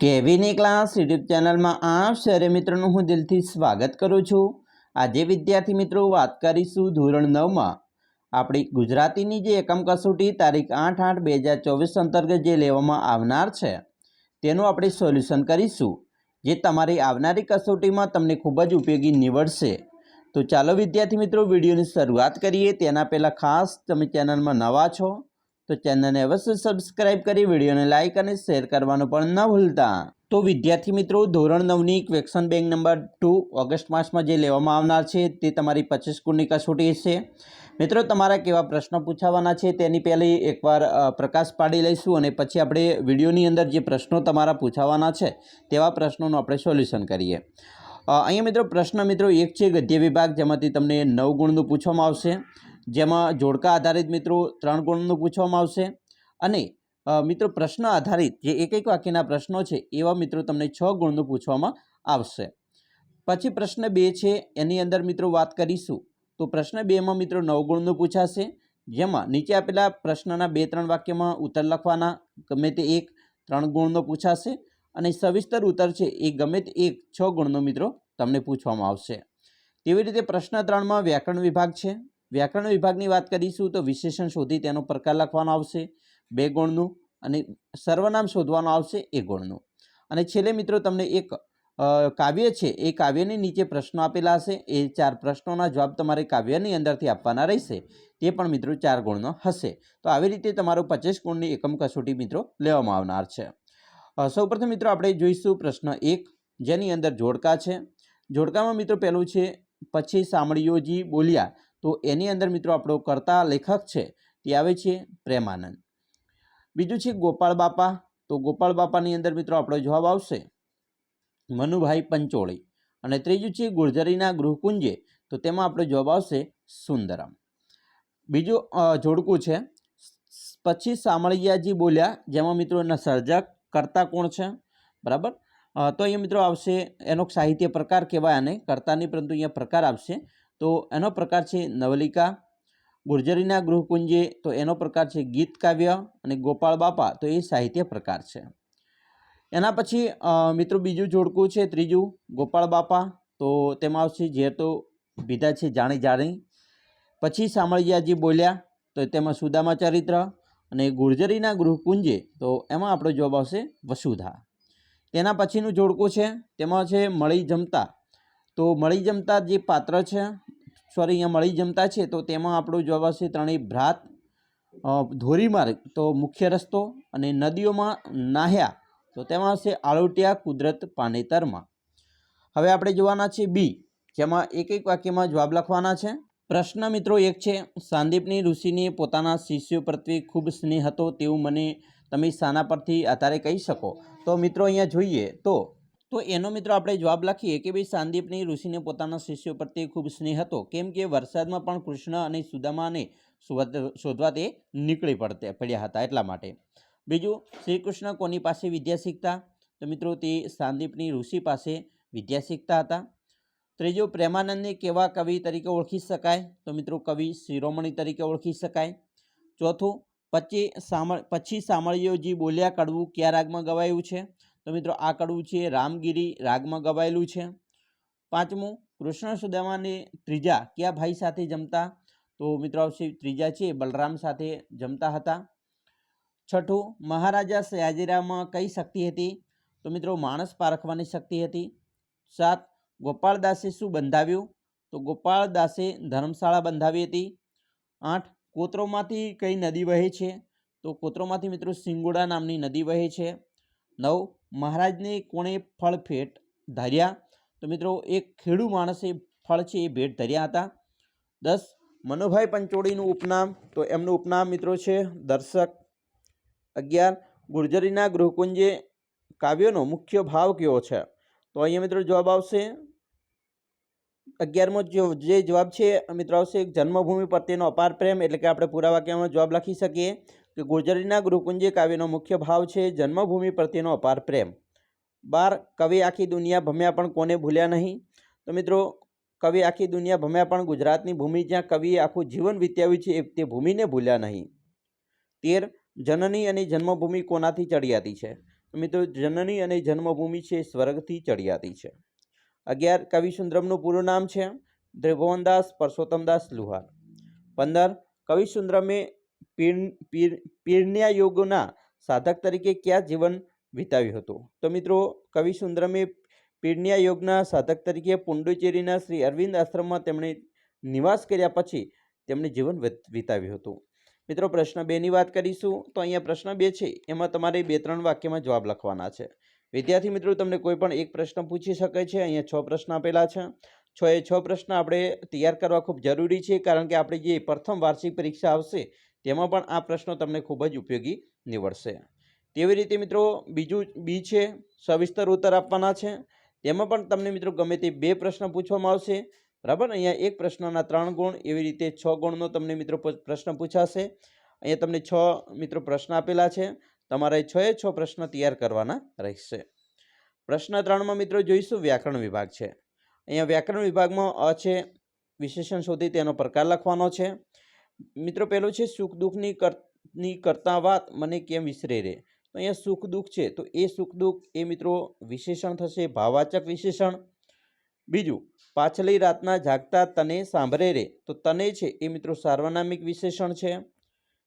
કેવીની class YouTube ચેનલમાં આપ સરે મિત્રોનું હું દિલથી સ્વાગત કરું છું। આજે વિદ્યાર્થી મિત્રો વાત કરીશું ધોરણ 9માં આપણી ગુજરાતીની જે એકમ કસોટી તારીખ 8/8/2024 અંતર્ગત જે લેવામાં આવનાર છે તેનું આપણે સોલ્યુશન કરીશું, જે તમારી આવનારી કસોટીમાં તમને ખૂબ જ ઉપયોગી નીવડશે। તો ચાલો વિદ્યાર્થી મિત્રો વિડીયોની શરૂઆત કરીએ। તેના પહેલાં ખાસ તમે ચેનલમાં નવા છો તો ચેનલને અવશ્ય સબસ્ક્રાઇબ કરી વિડીયોને લાઇક અને શેર કરવાનું પણ ન ભૂલતા। તો વિદ્યાર્થી મિત્રો ધોરણ 9ની ક્વેશ્ચન બેંક નંબર 2 ઓગસ્ટ માસમાં જે લેવામાં આવનાર છે તે તમારી 25 ગુણની કસોટી છે। મિત્રો તમારા કેવા પ્રશ્નો પૂછાવાના છે તેની પહેલી એકવાર પ્રકાશ પાડી લઈશું અને પછી આપણે વિડીયોની અંદર જે પ્રશ્નો તમારા પૂછાવાના છે તેવા પ્રશ્નોનું આપણે સોલ્યુશન કરીએ। અહીંયા મિત્રો પ્રશ્ન મિત્રો એક છે ગદ્ય વિભાગ, જેમાંથી તમને 9 ગુણનું પૂછવામાં આવશે, જેમાં જોડકા આધારિત મિત્રો 3 ગુણનું પૂછવામાં આવશે અને મિત્રો પ્રશ્ન આધારિત જે એક એક વાક્યના પ્રશ્નો છે એવા મિત્રો તમને 6 ગુણનું પૂછવામાં આવશે। પછી પ્રશ્ન 2 છે, એની અંદર મિત્રો વાત કરીશું તો પ્રશ્ન 2માં મિત્રો 9 ગુણનું પૂછાશે, જેમાં નીચે આપેલા પ્રશ્નના 2-3 વાક્યમાં ઉત્તર લખવાના, ગમે તે એક 3 ગુણનો પૂછાશે અને સવિસ્તર ઉત્તર છે એ ગમે તે એક 6 ગુણનો મિત્રો તમને પૂછવામાં આવશે। તેવી રીતે પ્રશ્ન 3માં વ્યાકરણ વિભાગ છે। વ્યાકરણ વિભાગની વાત કરીશું તો વિશેષણ શોધી તેનો પ્રકાર લખવાનો આવશે 2 ગુણનું અને સર્વનામ શોધવાનું આવશે 1 ગુણનું। અને છેલ્લે મિત્રો તમને એક કાવ્ય છે એ કાવ્યની નીચે પ્રશ્નો આપેલા હશે, એ 4 પ્રશ્નોના જવાબ તમારે કાવ્યની અંદરથી આપવાના રહેશે, તે પણ મિત્રો 4 ગુણનો હશે। તો આવી રીતે તમારો 25 ગુણની એકમ કસોટી મિત્રો લેવામાં આવનાર છે। સૌપ્રથમ મિત્રો આપણે જોઈશું પ્રશ્ન 1, જેની અંદર જોડકા છે। જોડકામાં મિત્રો પહેલું છે પછી સાંભળીઓજી બોલ્યા, તો એની અંદર મિત્રો આપણો કર્તા લેખક છે તે આવે છે પ્રેમાનંદ। બીજું છે ગોપાળ બાપા, તો ગોપાળ બાપાની અંદર મિત્રો આપણો જવાબ આવશે મનુભાઈ પંચોળી। અને ત્રીજું છે ગુર્જરીના ગૃહકુંજે, તો તેમાં આપણો જવાબ આવશે સુંદરમ। બીજું જોડકું છે પછી સામળિયાજી બોલ્યા, જેમાં મિત્રો એના સર્જક કર્તા કોણ છે, બરાબર। તો અહીંયા મિત્રો આવશે એનો સાહિત્ય પ્રકાર કહેવાય અને કર્તાની, પરંતુ અહીંયા પ્રકાર આવશે તો એનો પ્રકાર છે નવલિકા। ગુર્જરીના ગૃહકુંજે તો એનો પ્રકાર છે ગીત કાવ્ય અને ગોપાળ બાપા તો એ સાહિત્ય પ્રકાર છે। એના પછી મિત્રો બીજું જોડકું છે ત્રીજું ગોપાળ બાપા, તો તેમાં આવશે ઝેર તો પીધા છે જાણી જાણી। પછી સામળિયાજી બોલ્યા તો તેમાં સુદામા ચરિત્ર અને ગુર્જરીના ગૃહકુંજે તો એમાં આપણો જવાબ આવશે વસુધા। તેના પછીનું જોડકું છે તેમાં છે મળી જમતા, તો મળી જમતા જે પાત્ર છે અહીંયા મળી જમતા છે તો તેમાં આપણો જવાબ આવશે ત્રણેય ભ્રાત। ધોરીમાર્ગ તો મુખ્ય રસ્તો અને નદીઓમાં નાહ્યા તો તેમાં આવશે આળોટિયા કુદરત પાનેતરમાં। હવે આપણે જોવાના છે બી, જેમાં એક એક વાક્યમાં જવાબ લખવાના છે। પ્રશ્ન મિત્રો એક છે સાંદીપની ઋષિને પોતાના શિષ્યો પ્રત્યે ખૂબ સ્નેહ હતો તેવું મને તમે શાના પરથી આધારે કહી શકો। તો મિત્રો અહીંયા જોઈએ તો એનો મિત્રો આપણે જવાબ લખીએ કે ભાઈ સાંદીપની ઋષિને પોતાના શિષ્યો પ્રત્યે ખૂબ સ્નેહ હતો, કેમ કે વરસાદમાં પણ કૃષ્ણ અને સુદામાને શોધવા તે નીકળી પડ્યા હતા એટલા માટે। બીજું શ્રી કૃષ્ણ કોની પાસે વિદ્યા શીખતા, તો મિત્રો તે સાંદીપની ઋષિ પાસે વિદ્યા શીખતા હતા। ત્રીજું પ્રેમાનંદને કેવા કવિ તરીકે ઓળખી શકાય, તો મિત્રો કવિ શિરોમણી તરીકે ઓળખી શકાય। ચોથું પછી સામળીઓજી બોલ્યા કડવું કયા રાગમાં ગવાયું છે, તો મિત્રો આ કડવું છે રામગીરી રાગમાં ગવાયેલું છે। પાંચમું કૃષ્ણ સુદામાને ત્રીજા કયા ભાઈ સાથે જમતા, તો મિત્રો આવશે ત્રીજા છે બલરામ સાથે જમતા હતા। છઠ્ઠું મહારાજા સયાજીરાવમાં કઈ શક્તિ હતી, તો મિત્રો માણસ પારખવાની શક્તિ હતી। 7 ગોપાળદાસે શું બંધાવ્યું, તો ગોપાળદાસે ધર્મશાળા બંધાવી હતી। 8 કોતરોમાંથી કઈ નદી વહે છે, તો કોતરોમાંથી મિત્રો સિંગોડા નામની નદી વહે છે। 9 મહારાજને કોણે ફળ ભેટ ધર્યા, તો મિત્રો એક ખેડૂ માણસે ફળ છે એ ભેટ ધર્યા હતા। 10 મનુભાઈ પંચોળીનું ઉપનામ, તો એમનું ઉપનામ મિત્રો છે દર્શક। 11 ગુર્જરીના ગૃહકુંજે કાવ્યનો મુખ્ય ભાવ કયો છે, તો અહીંયા મિત્રો જવાબ આવશે 11મો જે જવાબ છે મિત્રો આવશે જન્મભૂમિ પ્રત્યેનો અપાર પ્રેમ, એટલે કે આપણે પૂરા વાક્યમાં જવાબ લખી શકીએ કે ગુર્જરીના ગૃહકુંજે કાવ્યનો મુખ્ય ભાવ છે જન્મભૂમિ પ્રત્યેનો અપાર પ્રેમ। 12 કવિ આખી દુનિયા ભમ્યા પણ કોને ભૂલ્યા નહીં, તો મિત્રો કવિ આખી દુનિયા ભમ્યા પણ ગુજરાતની ભૂમિ જ્યાં કવિએ આખું જીવન વિતાવ્યું છે તે ભૂમિને ભૂલ્યા નહીં। 13 જનની અને જન્મભૂમિ કોનાથી ચડિયાતી છે, તો તો મિત્રો જનની અને જન્મભૂમિ છે સ્વર્ગથી ચડિયાતી છે. 11 કવિસુંદરમનું પૂરું નામ છે ત્રિભુવનદાસ પરસોત્તમદાસ લુહાર. 15 કવિસુંદરમે પીર્ણ્યા યોગના સાધક તરીકે ક્યાં જીવન વિતાવ્યું હતું? તો મિત્રો કવિસુંદરમે પીર્ણ્યા યોગના સાધક તરીકે પુંડુચેરીના શ્રી અરવિંદ આશ્રમમાં તેમણે નિવાસ કર્યા પછી તેમણે જીવન વિતાવ્યું હતું. મિત્રો પ્રશ્ન 2ની વાત કરીશું. તો અહીંયા પ્રશ્ન 2 છે એમાં તમારે 2-3 વાક્યમાં જવાબ લખવાના છે. વિદ્યાર્થી મિત્રો તમને કોઈ પણ એક પ્રશ્ન પૂછી શકે છે. અહીંયા 6 પ્રશ્ન આપેલા છે. 6 પ્રશ્ન આપણે તૈયાર કરવા ખૂબ જરૂરી છે, કારણ કે આપણે જે પ્રથમ વાર્ષિક પરીક્ષા આવશે તેમાં પણ આ પ્રશ્નો તમને ખૂબ જ ઉપયોગી નીવડશે. તેવી રીતે મિત્રો બીજું બી છે સવિસ્તર ઉત્તર આપવાના છે. તેમાં પણ તમને મિત્રો ગમે તે 2 પ્રશ્ન પૂછવામાં આવશે. બરાબર, અહીંયા એક પ્રશ્નના 3 ગુણ, એવી રીતે 6 ગુણનો તમને મિત્રો પ્રશ્ન પૂછાશે. અહીંયા તમને 6 મિત્રો પ્રશ્ન આપેલા છે. તમારે 6 પ્રશ્ન તૈયાર કરવાના રહેશે. પ્રશ્ન 3માં મિત્રો જોઈશું વ્યાકરણ વિભાગ છે. અહીંયા વ્યાકરણ વિભાગમાં અ છે વિશેષણ શોધી તેનો પ્રકાર લખવાનો છે. મિત્રો પહેલું છે સુખ દુઃખની કરતા વાત મને કેમ વિસરે રે. તો અહીંયા સુખ દુઃખ છે તો એ સુખ દુઃખ એ મિત્રો વિશેષણ થશે, ભાવવાચક વિશેષણ. બીજું પાછલી રાતના જાગતા તને સાંભળે રે, તો તને છે એ મિત્રો સાર્વનામિક વિશેષણ છે.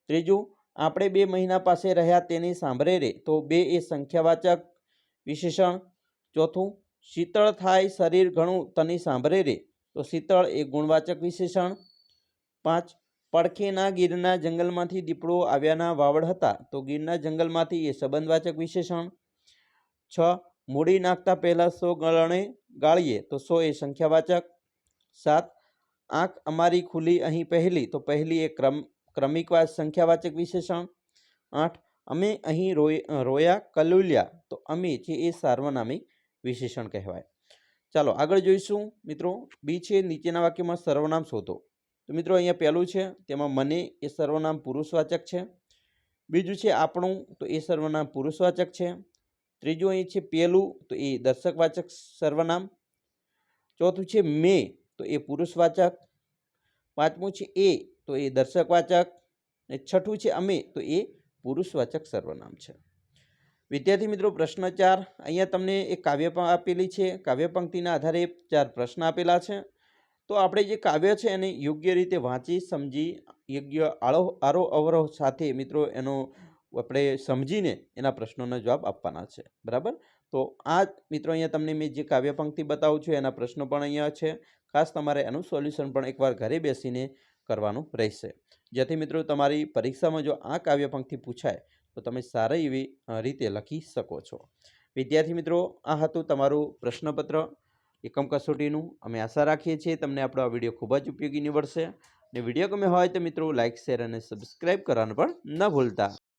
ત્રીજું આપણે 2 મહિના પાસે રહ્યા તેને સાંભળે રે, તો 2 એ સંખ્યાવાચક વિશેષણ. ચોથું શીતળ થાય શરીર ઘણું તને સાંભળે રે, તો શીતળ એ ગુણવાચક વિશેષણ. 5 પડખેના ગીરના જંગલમાંથી દીપડો આવ્યાના વાવડ હતા, તો ગીરના જંગલમાંથી એ સંબંધવાચક વિશેષણ. 6 મૂડી નાખતા પહેલાં 100 ગણે ગાળીએ, તો 100 એ સંખ્યાવાચક. 7 આંખ અમારી ખુલી અહીં પહેલી, તો પહેલી એ ક્રમિક સંખ્યાવાચક વિશેષણ. 8 અમે અહીં રોયા કલુલ્યા, તો અમે છે એ સાર્વનામિક વિશેષણ કહેવાય. ચાલો આગળ જોઈશું મિત્રો. બી છે નીચેના વાક્યમાં સર્વનામ શોધો. તો મિત્રો અહીંયા પહેલું છે તેમાં મને એ સર્વનામ પુરુષવાચક છે. બીજું છે આપણું, તો એ સર્વનામ પુરુષવાચક છે. ત્રીજું અહીં છે પેલું, તો એ દર્શકવાચક સર્વનામ. ચોથું છે મેં, તો એ પુરુષવાચક. પાંચમું છે એ, તો એ દર્શકવાચક. અને છઠ્ઠું છે અમે, તો એ પુરુષવાચક સર્વનામ છે. વિદ્યાર્થી મિત્રો પ્રશ્ન 4 અહીંયા તમને એક કાવ્ય આપેલી છે. કાવ્ય પંક્તિના આધારે 4 પ્રશ્ન આપેલા છે. તો આપણે જે કાવ્ય છે એને યોગ્ય રીતે વાંચી સમજી યોગ્ય આરોહ અવરોહ સાથે મિત્રો એનો આપણે સમજીને એના પ્રશ્નોના જવાબ આપવાના છે. બરાબર, તો આ મિત્રો અહીંયા તમને મેં જે કાવ્ય પંક્તિ બતાવું છું એના પ્રશ્નો પણ અહીંયા છે. ખાસ તમારે એનું સોલ્યુશન પણ એકવાર ઘરે બેસીને કરવાનું રહેશે, જેથી મિત્રો તમારી પરીક્ષામાં જો આ કાવ્ય પંક્તિ પૂછાય તો તમે સારી એવી રીતે લખી શકો છો. વિદ્યાર્થી મિત્રો આ હતું તમારું પ્રશ્નપત્ર એકમ કસોટીનું. અમે આશા રાખીએ છીએ તમને આપણો આ વિડીયો ખૂબ જ ઉપયોગી નીવડશે. અને વિડીયો ગમે હોય તો મિત્રો લાઇક, શેર અને સબસ્ક્રાઈબ કરવાનું પણ ન ભૂલતા.